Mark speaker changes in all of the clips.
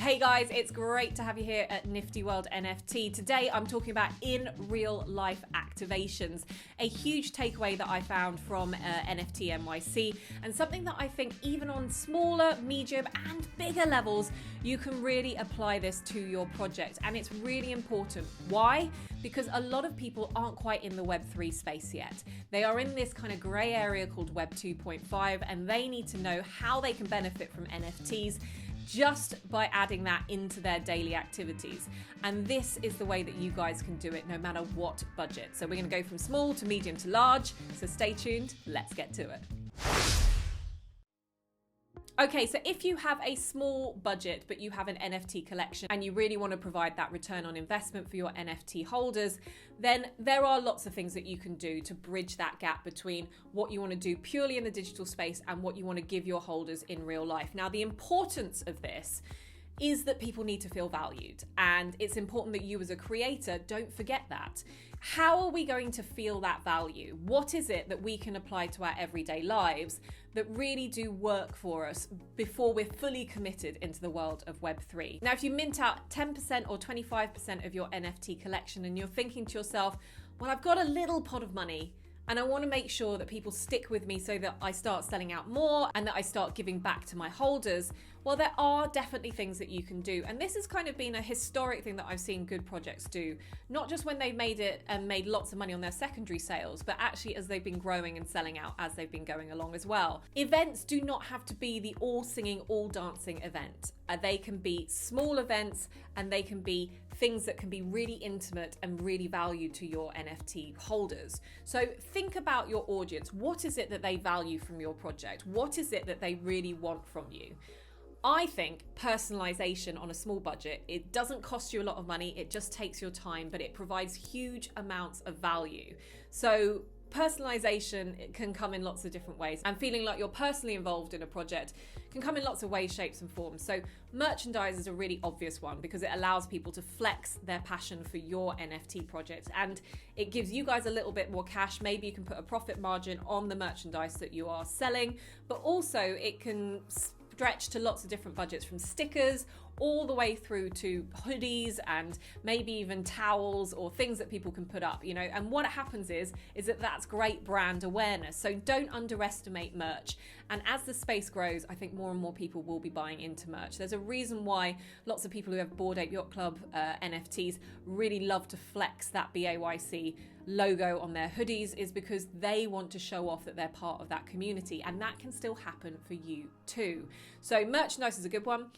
Speaker 1: Hey guys, it's great to have you here at Nifty World NFT. Today I'm talking about in real life activations, a huge takeaway that I found from NFT NYC, and something that I think even on smaller, medium and bigger levels, you can really apply this to your project. And it's really important. Why? Because a lot of people aren't quite in the Web3 space yet. They are in this kind of gray area called Web 2.5, and they need to know how they can benefit from NFTs just by adding that into their daily activities. And this is the way that you guys can do it no matter what budget. So we're going to go from small to medium to large. So stay tuned. Let's get to it. Okay, so if you have a small budget, but you have an NFT collection and you really want to provide that return on investment for your NFT holders, then there are lots of things that you can do to bridge that gap between what you want to do purely in the digital space and what you want to give your holders in real life. Now, the importance of this is that people need to feel valued, and it's important that you as a creator don't forget that. How are we going to feel that value? What is it that we can apply to our everyday lives that really do work for us before we're fully committed into the world of Web3? Now, if you mint out 10% or 25% of your NFT collection and you're thinking to yourself, well, I've got a little pot of money and I want to make sure that people stick with me so that I start selling out more and that I start giving back to my holders. Well, there are definitely things that you can do. And this has kind of been a historic thing that I've seen good projects do, not just when they've made it and made lots of money on their secondary sales, but actually as they've been growing and selling out as they've been going along as well. Events do not have to be the all singing, all dancing event. They can be small events and they can be things that can be really intimate and really valued to your NFT holders. So think about your audience. What is it that they value from your project? What is it that they really want from you? I think personalization on a small budget, it doesn't cost you a lot of money, it just takes your time, but it provides huge amounts of value. So personalization, it can come in lots of different ways, and feeling like you're personally involved in a project can come in lots of ways, shapes and forms. So merchandise is a really obvious one because it allows people to flex their passion for your NFT project, and it gives you guys a little bit more cash. Maybe you can put a profit margin on the merchandise that you are selling, but also it can stretch to lots of different budgets, from stickers all the way through to hoodies and maybe even towels or things that people can put up, you know. And what happens is that that's great brand awareness. So don't underestimate merch. And as the space grows, I think more and more people will be buying into merch. There's a reason why lots of people who have Bored Ape Yacht Club NFTs really love to flex that BAYC logo on their hoodies, is because they want to show off that they're part of that community, and that can still happen for you too. So merchandise is a good one.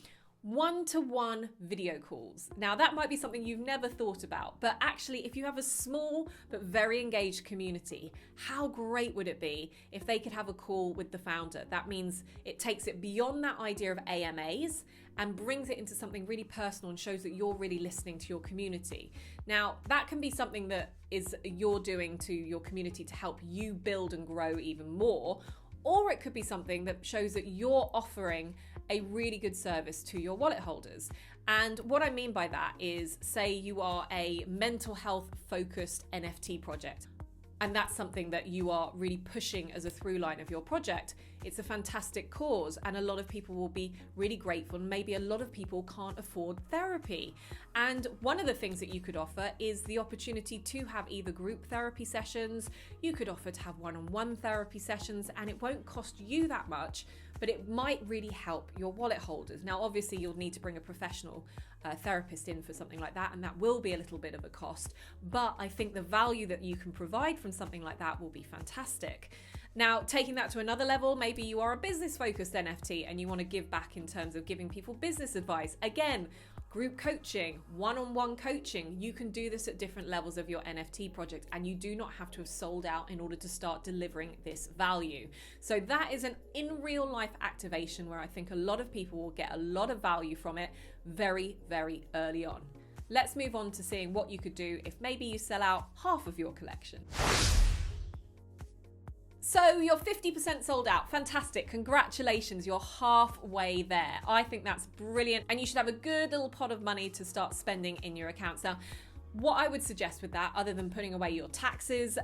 Speaker 1: One-to-one video calls. Now that might be something you've never thought about, but actually if you have a small but very engaged community, how great would it be if they could have a call with the founder? That means it takes it beyond that idea of AMAs and brings it into something really personal and shows that you're really listening to your community. Now that can be something that is you're doing to your community to help you build and grow even more, or it could be something that shows that you're offering a really good service to your wallet holders. And what I mean by that is, say you are a mental health focused NFT project, and that's something that you are really pushing as a through line of your project. It's a fantastic cause, and a lot of people will be really grateful, and maybe a lot of people can't afford therapy. And one of the things that you could offer is the opportunity to have either group therapy sessions, you could offer to have one-on-one therapy sessions, and it won't cost you that much, but it might really help your wallet holders. Now, obviously you'll need to bring a professional therapist in for something like that, and that will be a little bit of a cost, but I think the value that you can provide from something like that will be fantastic. Now, taking that to another level, maybe you are a business focused NFT and you want to give back in terms of giving people business advice. Again, group coaching, one-on-one coaching. You can do this at different levels of your NFT project, and you do not have to have sold out in order to start delivering this value. So that is an in real life activation where I think a lot of people will get a lot of value from it very, very early on. Let's move on to seeing what you could do if maybe you sell out half of your collection. So you're 50% sold out. Fantastic. Congratulations. You're halfway there. I think that's brilliant. And you should have a good little pot of money to start spending in your accounts. Now, What I would suggest with that, other than putting away your taxes,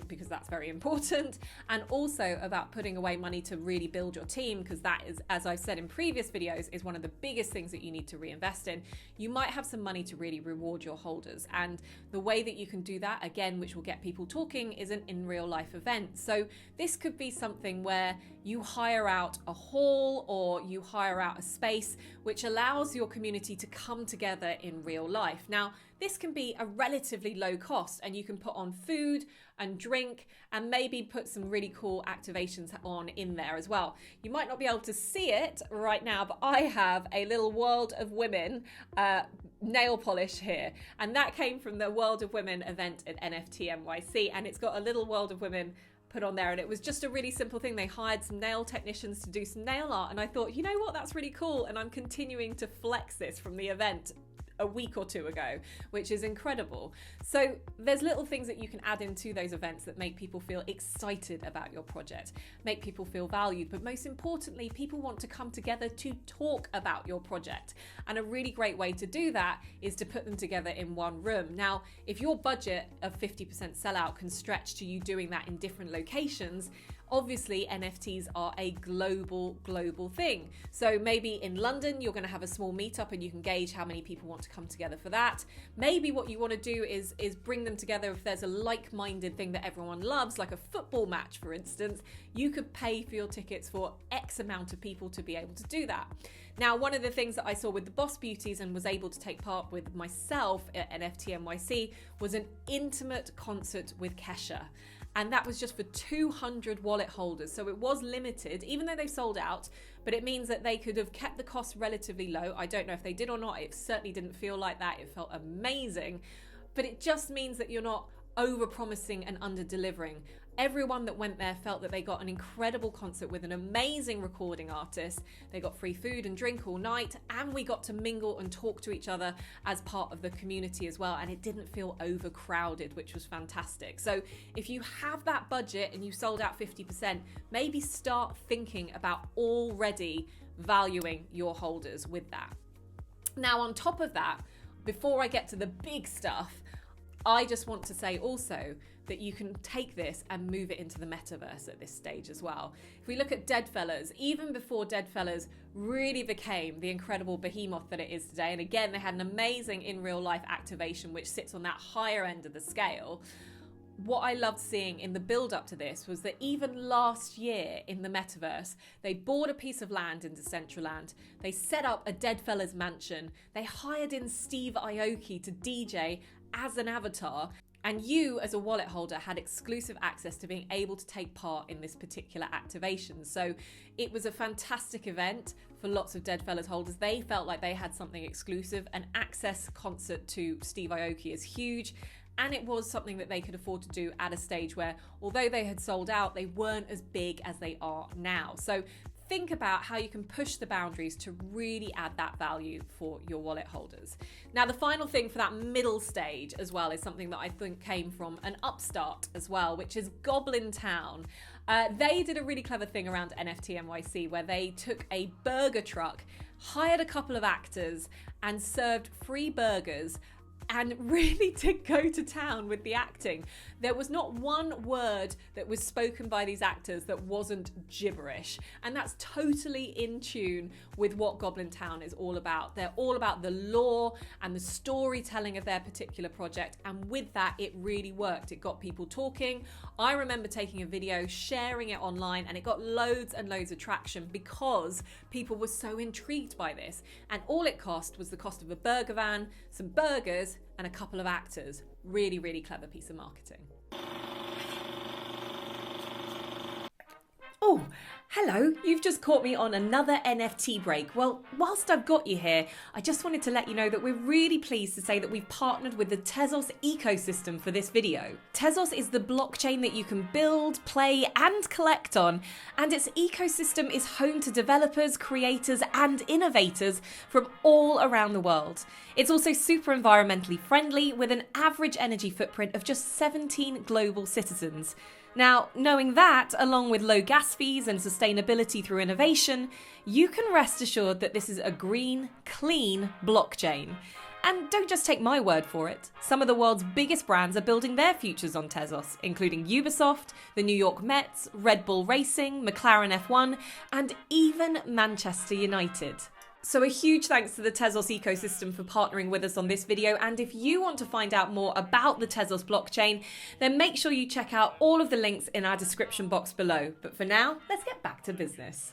Speaker 1: because that's very important, and also about putting away money to really build your team, because that is, as I've said in previous videos, is one of the biggest things that you need to reinvest in. You might have some money to really reward your holders. And the way that you can do that, again, which will get people talking, is an in real life event. So this could be something where you hire out a hall or you hire out a space which allows your community to come together in real life. Now, this can be a relatively low cost, and you can put on food and drink and maybe put some really cool activations on in there as well. You might not be able to see it right now, but I have a little World of Women nail polish here, and that came from the World of Women event at NFTea NYC, and it's got a little World of Women put on there, and it was just a really simple thing. They hired some nail technicians to do some nail art, and I thought, you know what, that's really cool, and I'm continuing to flex this from the event a week or two ago, which is incredible. So there's little things that you can add into those events that make people feel excited about your project, make people feel valued, but most importantly, people want to come together to talk about your project. And a really great way to do that is to put them together in one room. Now, if your budget of 50% sellout can stretch to you doing that in different locations, obviously NFTs are a global thing. So maybe in London, you're going to have a small meetup and you can gauge how many people want to come together for that. Maybe what you want to do is bring them together. If there's a like-minded thing that everyone loves, like a football match, for instance, you could pay for your tickets for X amount of people to be able to do that. Now, one of the things that I saw with the Boss Beauties and was able to take part with myself at NFTea NYC was an intimate concert with Kesha. And that was just for 200 wallet holders. So it was limited, even though they sold out, but it means that they could have kept the cost relatively low. I don't know if they did or not. It certainly didn't feel like that. It felt amazing. But it just means that you're not over-promising and under-delivering. Everyone that went there felt that they got an incredible concert with an amazing recording artist. They got free food and drink all night, and we got to mingle and talk to each other as part of the community as well, and it didn't feel overcrowded, which was fantastic. So if you have that budget and you sold out 50%, maybe start thinking about already valuing your holders with that. Now, on top of that, before I get to the big stuff, I just want to say also that you can take this and move it into the metaverse at this stage as well. If we look at Deadfellas, even before Deadfellas really became the incredible behemoth that it is today, and again, they had an amazing in real life activation which sits on that higher end of the scale. What I loved seeing in the build up to this was that even last year in the metaverse, they bought a piece of land in Decentraland. They set up a Deadfellas mansion. They hired in Steve Aoki to DJ as an avatar. And you, as a wallet holder, had exclusive access to being able to take part in this particular activation. So it was a fantastic event for lots of Deadfellas holders. They felt like they had something exclusive. An access concert to Steve Aoki is huge. And it was something that they could afford to do at a stage where, although they had sold out, they weren't as big as they are now. So think about how you can push the boundaries to really add that value for your wallet holders. Now, the final thing for that middle stage as well is something that I think came from an upstart as well, which is Goblin Town. They did a really clever thing around NFTea NYC where they took a burger truck, hired a couple of actors, and served free burgers and really did go to town with the acting. There was not one word that was spoken by these actors that wasn't gibberish. And that's totally in tune with what Goblin Town is all about. They're all about the lore and the storytelling of their particular project. And with that, it really worked. It got people talking. I remember taking a video, sharing it online, and it got loads and loads of traction because people were so intrigued by this. And all it cost was the cost of a burger van, some burgers, and a couple of actors. Really, really clever piece of marketing. Oh, hello, you've just caught me on another NFT break. Well, whilst I've got you here, I just wanted to let you know that we're really pleased to say that we've partnered with the Tezos ecosystem for this video. Tezos is the blockchain that you can build, play, and collect on, and its ecosystem is home to developers, creators, and innovators from all around the world. It's also super environmentally friendly with an average energy footprint of just 17 global citizens. Now, knowing that, along with low gas fees and sustainability through innovation, you can rest assured that this is a green, clean blockchain. And don't just take my word for it. Some of the world's biggest brands are building their futures on Tezos, including Ubisoft, the New York Mets, Red Bull Racing, McLaren F1, and even Manchester United. So a huge thanks to the Tezos ecosystem for partnering with us on this video. And if you want to find out more about the Tezos blockchain, then make sure you check out all of the links in our description box below. But for now, let's get back to business.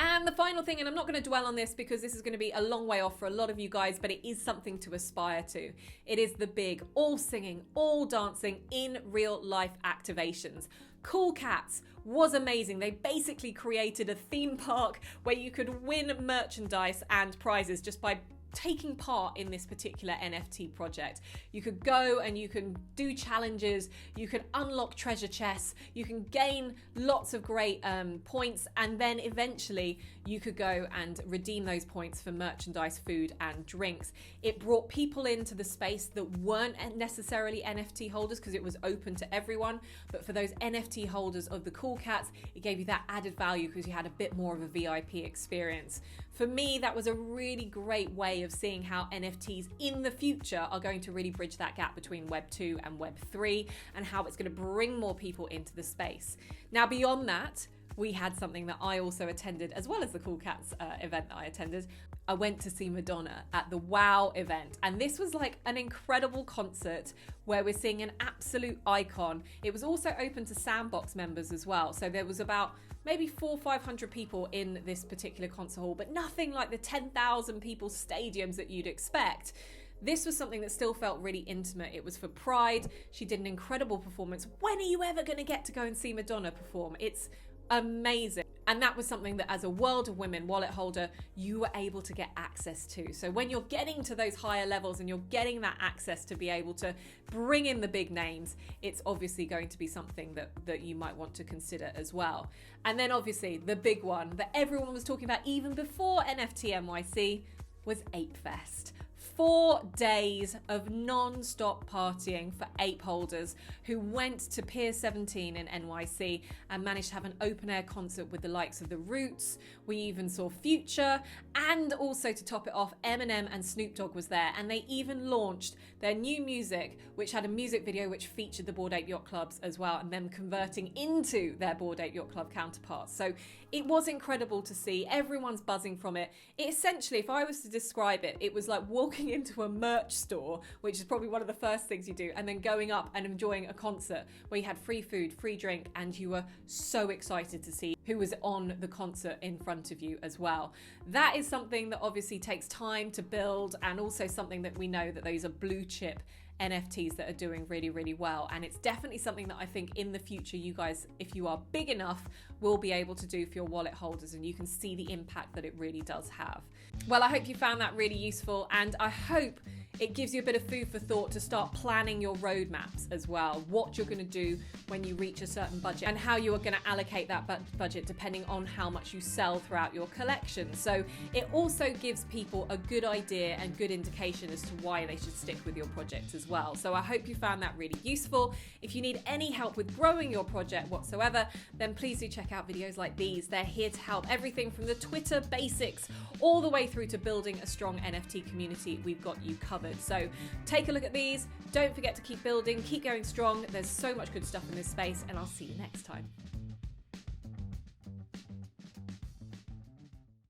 Speaker 1: And the final thing, and I'm not going to dwell on this because this is going to be a long way off for a lot of you guys, but it is something to aspire to. It is the big, all singing, all dancing in real life activations. Cool Cats was amazing. They basically created a theme park where you could win merchandise and prizes just by taking part in this particular NFT project. You could go and you can do challenges, you can unlock treasure chests, you can gain lots of great points, and then eventually you could go and redeem those points for merchandise, food and drinks. It brought people into the space that weren't necessarily NFT holders because it was open to everyone, but for those NFT holders of the Cool Cats, it gave you that added value because you had a bit more of a VIP experience. For me, that was a really great way of seeing how NFTs in the future are going to really bridge that gap between Web 2 and Web 3 and how it's going to bring more people into the space. Now, beyond that, we had something that I also attended, as well as the Cool Cats event that I attended. I went to see Madonna at the WOW event, and this was like an incredible concert where we're seeing an absolute icon. It was also open to Sandbox members as well, so there was about maybe 400 or 500 people in this particular concert hall, but nothing like the 10,000 people stadiums that you'd expect. This was something that still felt really intimate. It was for Pride. She did an incredible performance. When are you ever going to get to go and see Madonna perform? It's amazing. And that was something that as a World of Women wallet holder, you were able to get access to. So when you're getting to those higher levels and you're getting that access to be able to bring in the big names, it's obviously going to be something that you might want to consider as well. And then obviously the big one that everyone was talking about even before NFT NYC was Ape Fest. 4 days of non-stop partying for ape holders who went to Pier 17 in NYC and managed to have an open-air concert with the likes of The Roots. We even saw Future, and also to top it off, Eminem and Snoop Dogg was there, and they even launched their new music, which had a music video which featured the Bored Ape Yacht Clubs as well, and them converting into their Bored Ape Yacht Club counterparts. So it was incredible to see. Everyone's buzzing from it. It essentially, if I was to describe it, it was like walking into a merch store, which is probably one of the first things you do, and then going up and enjoying a concert where you had free food, free drink, and you were so excited to see who was on the concert in front of you as well. That is something that obviously takes time to build, and also something that we know that those are blue chip NFTs that are doing really, really well. And it's definitely something that I think in the future, you guys, if you are big enough, will be able to do for your wallet holders, and you can see the impact that it really does have. Well, I hope you found that really useful, and I hope it gives you a bit of food for thought to start planning your roadmaps as well, what you're going to do when you reach a certain budget and how you are going to allocate that budget depending on how much you sell throughout your collection. So it also gives people a good idea and good indication as to why they should stick with your project as well. So I hope you found that really useful. If you need any help with growing your project whatsoever, then please do check out videos like these. They're here to help. Everything from the Twitter basics all the way through to building a strong NFT community, we've got you covered. So take a look at these. Don't forget to keep building, keep going strong. There's so much good stuff in this space, and I'll see you next time.